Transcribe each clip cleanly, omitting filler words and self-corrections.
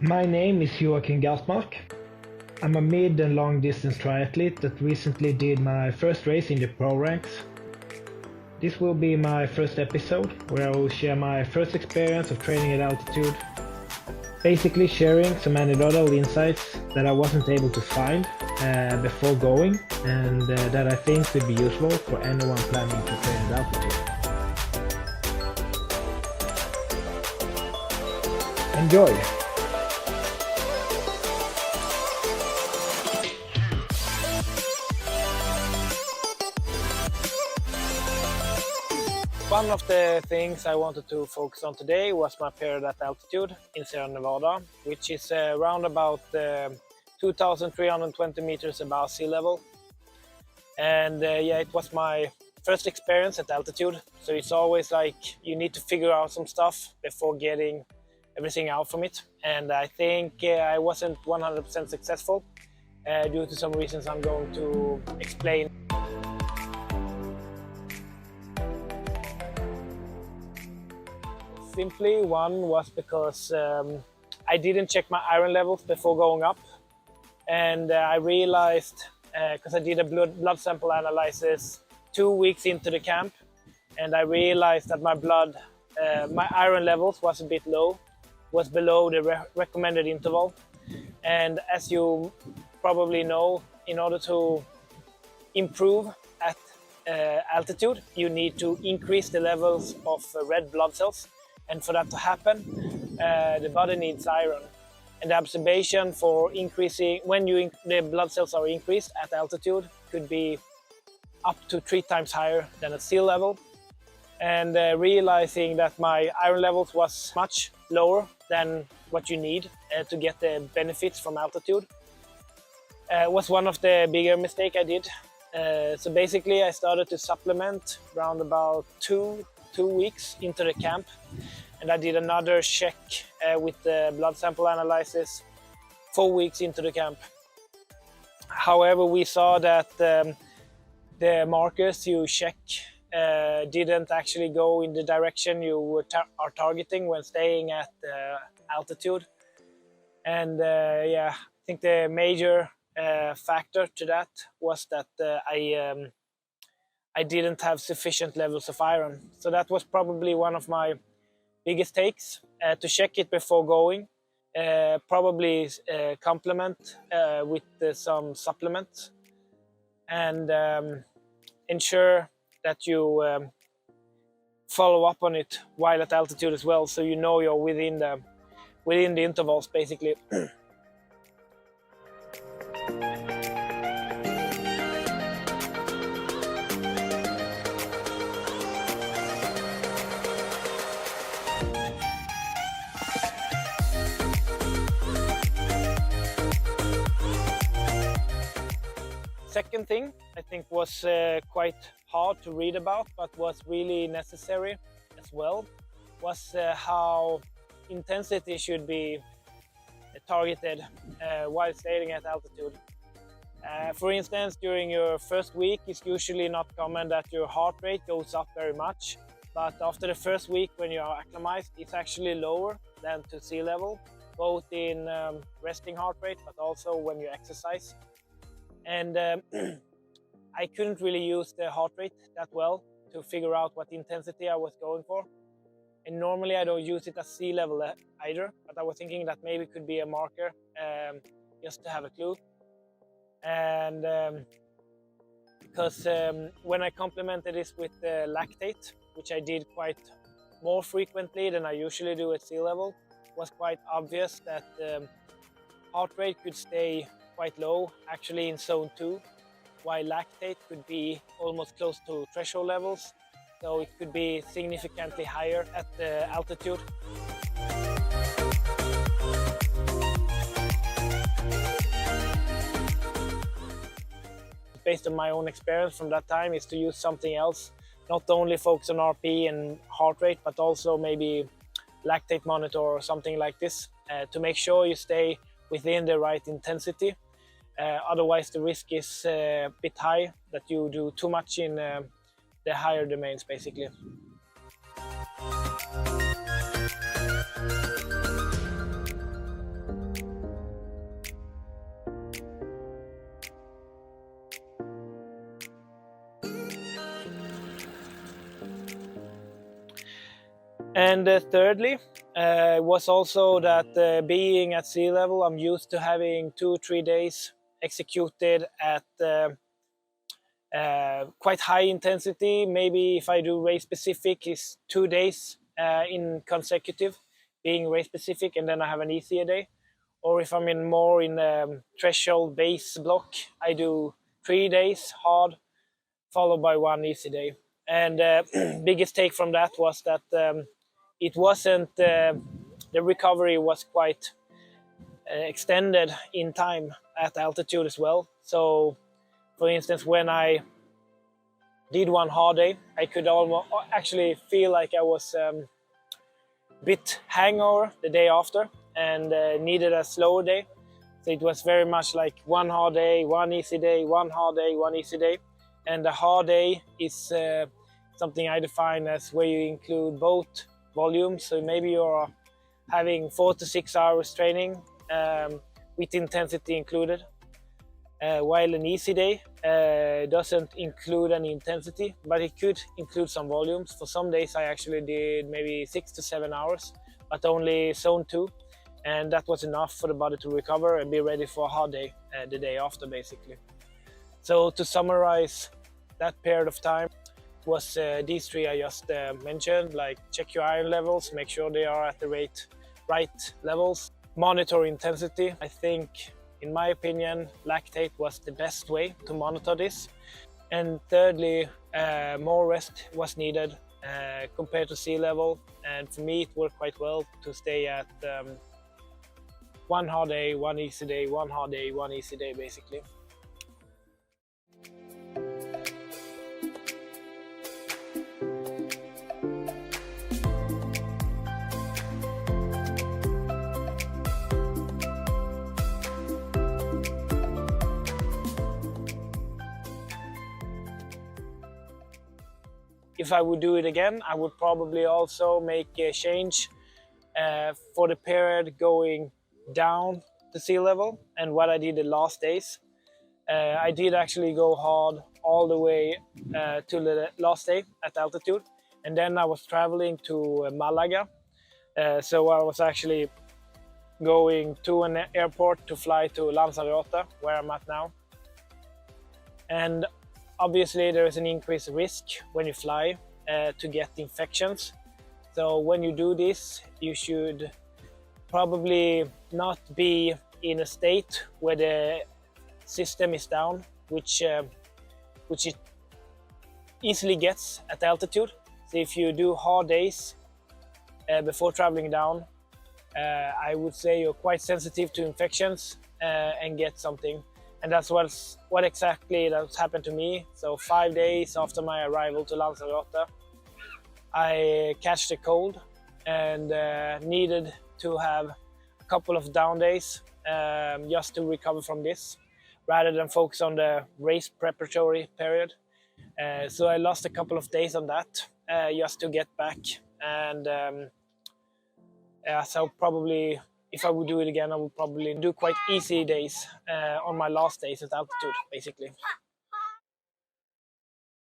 My name is Joakim Gartmark. I'm a mid and long distance triathlete that recently did my first race in the pro ranks. This will be my first episode where I will share my first experience of training at altitude, basically sharing some anecdotal insights that I wasn't able to find before going and that I think could be useful for anyone planning to train at altitude. Enjoy! One of the things I wanted to focus on today was my period at altitude in Sierra Nevada, which is around about 2,320 meters above sea level. And yeah, it was my first experience at altitude, so it's always like you need to figure out some stuff before getting everything out from it. And I think I wasn't 100% successful due to some reasons I'm going to explain. Simply, one was because I didn't check my iron levels before going up, and I realized because I did a blood sample analysis 2 weeks into the camp, and I realized that my iron levels was a bit low, was below the recommended interval. And as you probably know, in order to improve at altitude, you need to increase the levels of red blood cells. And for that to happen, the body needs iron. And the observation for increasing, when the blood cells are increased at altitude, could be up to 3 times higher than at sea level. And realizing that my iron levels was much lower than what you need to get the benefits from altitude was one of the bigger mistakes I did. So basically I started to supplement around about two weeks into the camp, and I did another check with the blood sample analysis 4 weeks into the camp. However, we saw that the markers you check didn't actually go in the direction you are targeting when staying at altitude. And yeah, I think the major factor to that was that I didn't have sufficient levels of iron. So that was probably one of my biggest takes, to check it before going, probably complement with some supplements, and ensure that you follow up on it while at altitude as well, so you know you're within the intervals basically. Second thing I think was quite hard to read about, but was really necessary as well, was how intensity should be targeted while staying at altitude. For instance, during your first week, it's usually not common that your heart rate goes up very much, but after the first week when you are acclimatized, it's actually lower than to sea level, both in resting heart rate but also when you exercise. And I couldn't really use the heart rate that well to figure out what intensity I was going for. And normally I don't use it at sea level either, but I was thinking that maybe it could be a marker just to have a clue. And because when I complemented this with lactate, which I did quite more frequently than I usually do at sea level, it was quite obvious that heart rate could stay quite low, actually in zone 2, while lactate could be almost close to threshold levels, so it could be significantly higher at the altitude. Based on my own experience from that time is to use something else, not only focus on RP and heart rate, but also maybe lactate monitor or something like this to make sure you stay within the right intensity. Otherwise the risk is a bit high that you do too much in the higher domains basically. And thirdly, was also that being at sea level, I'm used to having 2-3 days executed at quite high intensity. Maybe if I do race specific, is 2 days in consecutive, being race specific, and then I have an easier day. Or if I'm in more in threshold base block, I do 3 days hard, followed by 1 easy day. And biggest take from that was that it wasn't the recovery was quite extended in time at altitude as well. So, for instance, when I did one hard day, I could almost actually feel like I was a bit hangover the day after and needed a slower day. So it was very much like one hard day, one easy day, one hard day, one easy day. And the hard day is something I define as where you include both volumes. So maybe you're having 4 to 6 hours training with intensity included. While an easy day doesn't include any intensity, but it could include some volumes. For some days I actually did maybe 6 to 7 hours, but only zone 2. And that was enough for the body to recover and be ready for a hard day the day after, basically. So to summarize that period of time, was these 3 I just mentioned, like check your iron levels, make sure they are at the right levels, monitor intensity. I think, in my opinion, lactate was the best way to monitor this. And thirdly, more rest was needed compared to sea level. And for me, it worked quite well to stay at one hard day, one easy day, one hard day, one easy day, basically. If I would do it again, I would probably also make a change for the period going down to sea level and what I did the last days. I did actually go hard all the way to the last day at altitude, and then I was traveling to Malaga. So I was actually going to an airport to fly to Lanzarote, where I'm at now. And obviously, there is an increased risk when you fly to get infections. So when you do this, you should probably not be in a state where the system is down, which it easily gets at altitude. So if you do hard days before traveling down, I would say you're quite sensitive to infections and get something. And that's what exactly that's happened to me. So 5 days after my arrival to Lanzarote, I catched a cold and needed to have a couple of down days just to recover from this, rather than focus on the race preparatory period. So I lost a couple of days on that just to get back. And so probably, if I would do it again, I would probably do quite easy days on my last days at altitude, basically.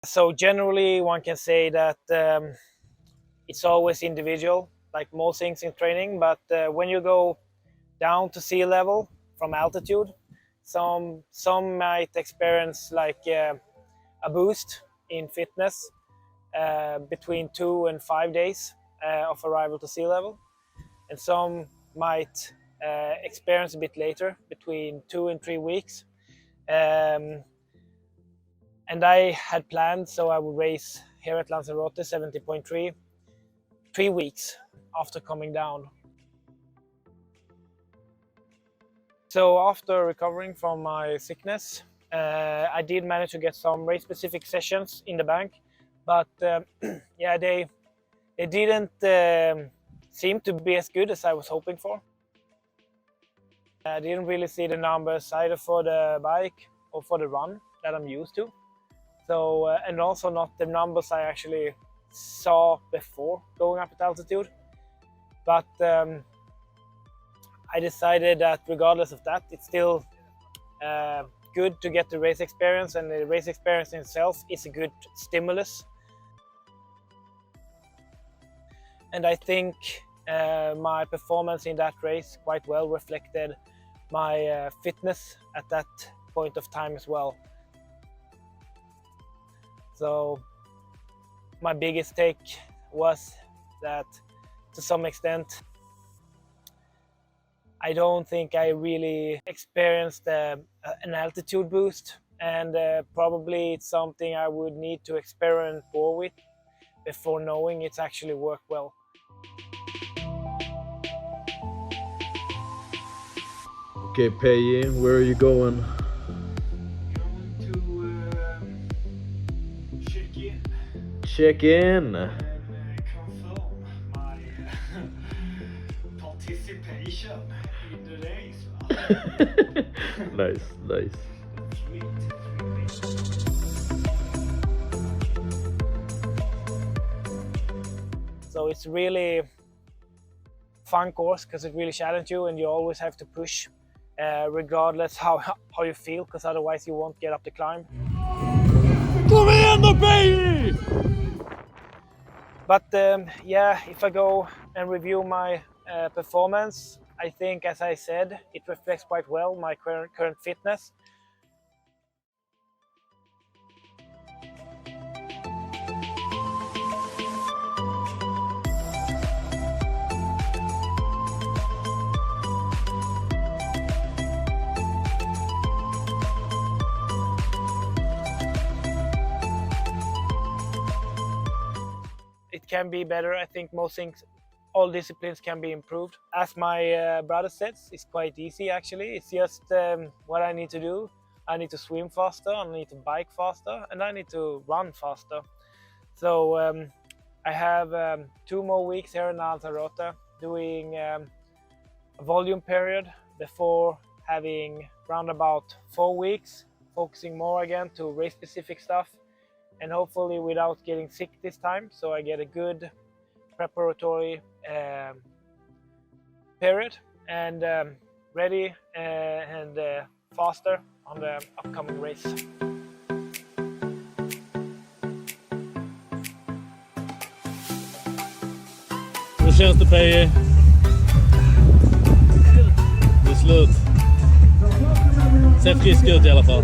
So generally, one can say that it's always individual, like most things in training. But when you go down to sea level from altitude, some might experience like a boost in fitness between 2 and 5 days of arrival to sea level, and some might experience a bit later, between 2 and 3 weeks. And I had planned, so I would race here at Lanzarote 70.3 3 weeks after coming down. So after recovering from my sickness, I did manage to get some race-specific sessions in the bank, but yeah, they didn't seem to be as good as I was hoping for. I didn't really see the numbers either for the bike or for the run that I'm used to. So and also not the numbers I actually saw before going up at altitude. But I decided that regardless of that, it's still good to get the race experience, and the race experience in itself is a good stimulus. and I think my performance in that race quite well reflected my fitness at that point of time as well. So my biggest take was that to some extent I don't think I really experienced an altitude boost, and probably it's something I would need to experiment more with before knowing it's actually worked well. Okay, Peji, where are you going? Going to check in. Check in. And confirm my participation in the race. Nice, nice. Sweet. So it's really fun course because it really challenges you, and you always have to push regardless how you feel, because otherwise you won't get up the climb. Kom igen då, Peji! But yeah, if I go and review my performance, I think, as I said, it reflects quite well my current fitness. It can be better. I think most things, all disciplines can be improved. As my brother says, it's quite easy actually. It's just what I need to do. I need to swim faster, I need to bike faster, and I need to run faster. So I have 2 more weeks here in Lanzarote doing a volume period before having round about 4 weeks focusing more again to race specific stuff, and hopefully without getting sick this time, so I get a good preparatory period and ready and faster on the upcoming race. Hur känns det, Peji? Det är slut. Ser frisk ut i alla fall.